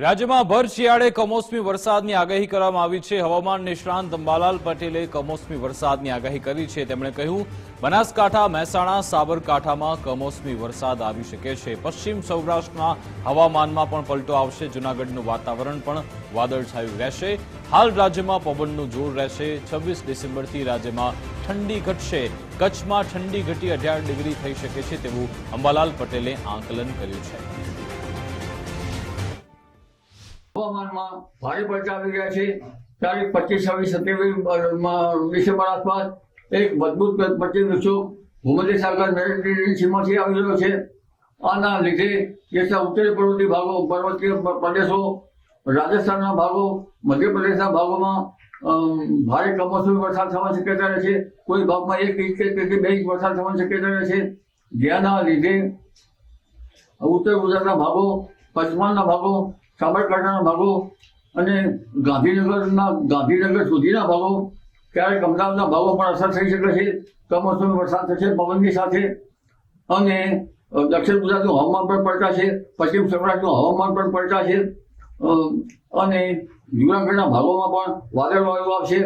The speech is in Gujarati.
રાજ્યમાં ભર શિયાળે કમોસમી વરસાદની આગાહી કરવામાં આવી છે। હવામાન નિષ્ણાંત અંબાલાલ પટેલે કમોસમી વરસાદની આગાહી કરી છે। તેમણે કહ્યું, બનાસકાંઠા, મહેસાણા, સાબરકાંઠામાં કમોસમી વરસાદ આવી શકે છે। પશ્ચિમ સૌરાષ્ટ્રના હવામાનમાં પણ પલટો આવશે। જૂનાગઢનું વાતાવરણ પણ વાદળછાયું રહેશે। હાલ રાજ્યમાં પવનનું જોર રહેશે। 26 ડિસેમ્બરથી રાજ્યમાં ઠંડી ઘટશે। કચ્છમાં ઠંડી ઘટી 18 ડિગ્રી થઈ શકે છે તેવું અંબાલાલ પટેલે આકલન કર્યું છે। હવામાનમાં ભારે પલટા આવી રહ્યા છે। તારીખ 25, 26, 27 ડિસેમ્બર આસપાસ એક મજબૂત પશ્ચિમ વિક્ષોભ ભૂમધ્ય સાગર મેડિટેરેનિયન સીમાથી આવી રહ્યો છે। આના લીધે દેશના ઉત્તરી પર્વતીય પ્રદેશો, રાજસ્થાનના ભાગો, મધ્યપ્રદેશના ભાગોમાં ભારે કમોસમી વરસાદ થવાની શક્યતા રહે છે। કોઈ ભાગમાં 1 ઇંચ કે તેથી 2 ઇંચ વરસાદ થવાની શક્યતા રહે છે। જેના લીધે ઉત્તર ગુજરાતના ભાગો, પંચમહાલના ભાગો, સાબરકાંઠાના ભાગો અને ગાંધીનગર સુધીના ભાગો, ક્યારેક અમદાવાદના ભાગો પણ અસર થઈ શકે છે। કમોસમી વરસાદ થશે પવનની સાથે અને દક્ષિણ ગુજરાતનું હવામાન પણ પલટાશે। પશ્ચિમ સૌરાષ્ટ્રનું હવામાન પણ પલટાશે અને જૂનાગઢના ભાગોમાં પણ વાદળવાયુ આવશે।